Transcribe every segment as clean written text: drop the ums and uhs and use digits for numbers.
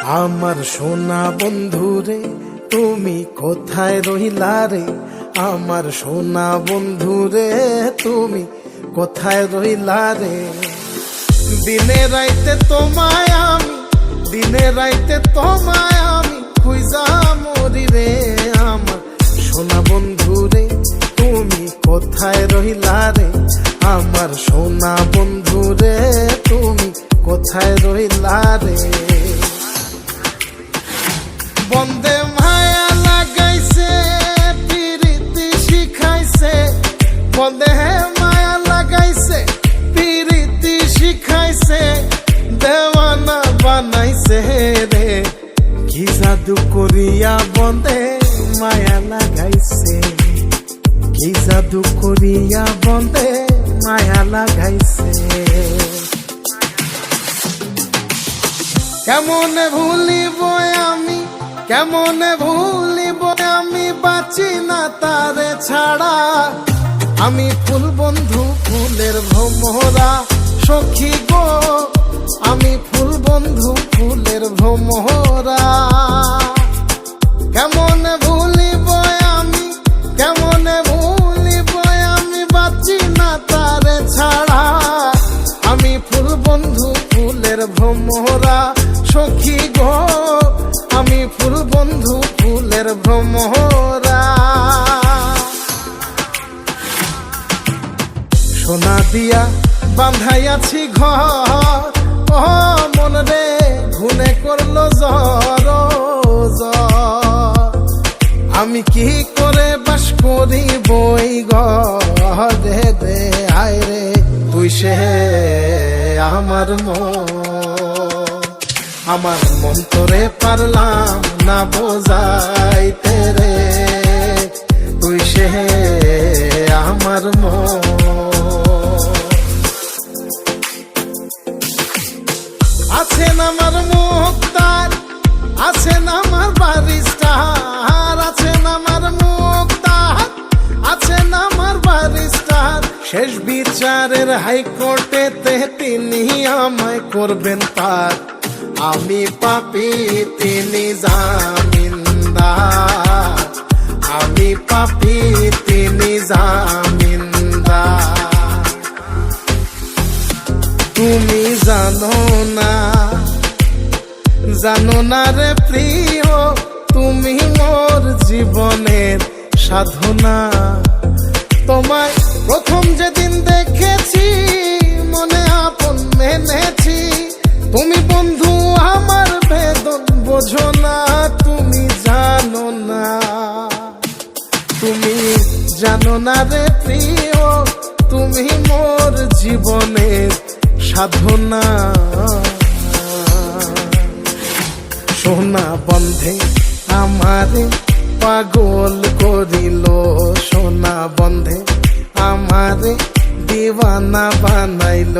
আমার সোনা বন্ধুরে তুমি কোথায় রইলা রে, আমার সোনা বন্ধুরে তুমি কোথায় রইলা রে। দিনে রাইতে তোমায় আমি, দিনে রাইতে তোমায় আমি খুঁজা মরি রে। আমার সোনা বন্ধুরে তুমি কোথায় রইলা রে, আমার সোনা বন্ধুরে তুমি কোথায় রইলা রে। বন্দে মায়া লাগাইছে পিরিতি শিখাইছে, বন্দে মায়া লাগাইছে পিরিতি শিখাইছে, দেওয়ানা বানাইছে রে। কি জাদু করিয়া বন্দে মায়া লাগাইছে, কি জাদু করিয়া বন্দে মায়া লাগাইছে। কেমনে ভুলিব আমি, কেমনে ভুলিব আমি, বাঁচি না তারে ছাড়া। আমি ফুল বন্ধু ফুলের ভ্রমরা সখী গো, আমি ফুল বন্ধু ফুলের ভ্রমরা। কেমনে ভুলিব আমি, কেমনে ভুলিব আমি, বাঁচি না তারে ছাড়া। আমি ফুল বন্ধু ফুলের ভ্রমরা সখী গো, আমি ফুল বন্ধু ফুলের ভ্রমরা। সোনা দিয়া বাঁধাইয়াছি ঘর, ও মন রে ঘুনে করলো জ্বর জ্বর। আমি কি করে বাস করি বই ঘরে রে, আয় রে তুই সে আমার মন, আমার মন তোরে পারলাম না বোঝাইতে রে। তুই সে আমার মন। আছেন আমার মুক্তার, আছেন আমার বারিস্টার, আছেন আমার মুক্তার, আছেন আমার বারিস্টার। শেষ বিচারের হাইকোর্টেতে তিনি আমায় করবেন পার। আমি পাপী তিনি জামিনদার, আমি পাপী তিনি জামিনদার। তুমি জানো না, জানো না রে প্রিয়, তুমি মোর জীবনের সাধনা। তোমায় প্রথম যেদিন দেখেছি মনে আপন মেনেছি। তুমি বন্ধু আমার বেদন বোঝো না, তুমি জানো না, তুমি জানো না রে প্রিয়, তুমি মোর জীবনের সাধনা। সোনা বন্ধে আমারে পাগল করিল, সোনা বন্ধে আমারে দিওয়ানা বানাইল।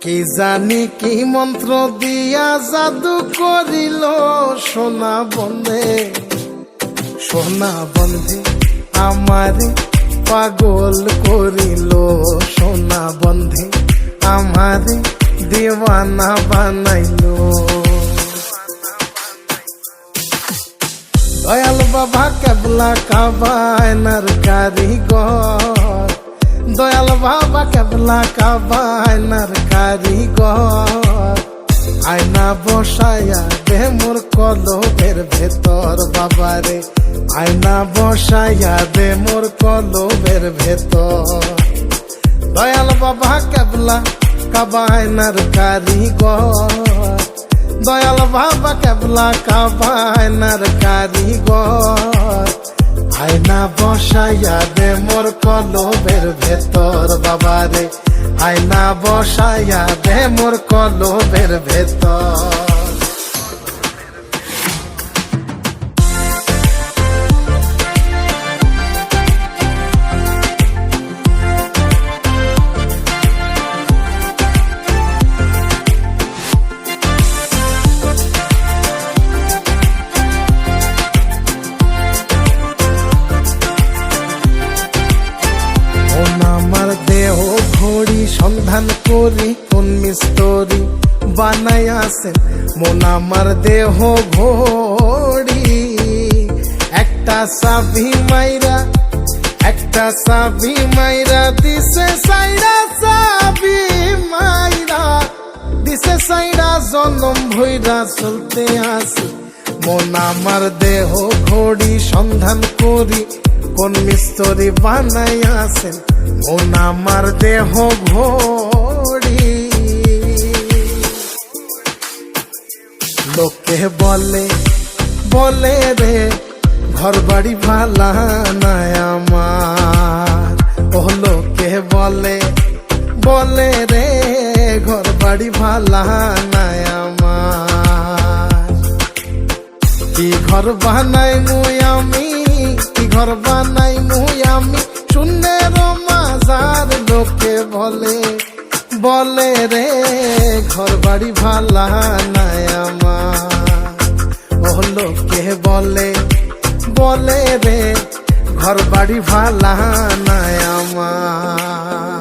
কি জানি কি মন্ত্র দিয়া জাদু করিল, সোনা বন্ধে, সোনা বন্ধে আমারে পাগল করিল, সোনা বন্ধে আমারে দিওয়ানা বানাইল। দয়াল বাবা কেবলা কাবায়নার কারিগর, দয়াল বাবা কেবলা কাবায়নার কারিগর। আয়না বসায়া দে মোর কলবের ভেতর বাবারে, আয়না বসায়া দে মোর কলবের ভেতর। দয়াল বাবা কেবলা কাবায়নার কারিগর, দয়াল বাবা কেবলা কাবায়নার কারিগর। আয়না বসাইয়া দে মোর কলবের ভেতর বাবারে, আয়না বসাইয়া দে মোর কলবের ভেতর। সন্ধান করি কোন মিস্তরি বানাইয়াছেন মন আমার দেহ ঘড়ি। একটা চাবি মাইরা দিছে সাইরা, চাবি মাইরা দিছে সাইরা, জনম ভইরা চলতে আসি মন আমার দেহ ঘড়ি। সন্ধান করি কোন মিস্ত্রি বানাইয়াছেন মন আমার দেহ ঘড়ি। লোকে বলে রে ঘর বাড়ি ভালা নাই আমার, ও লোকে বলে রে ঘর বাড়ি ভালা নাই আমার। কি ঘর বানাই মুই আমি, কি ঘর বানাই মুই আমি, শূন্যের মাজার। লোকে বলে রে ঘর বাড়ি ভালা নাই আমার, ও লোকে বলে রে ঘর বাড়ি ভালা নাই আমার।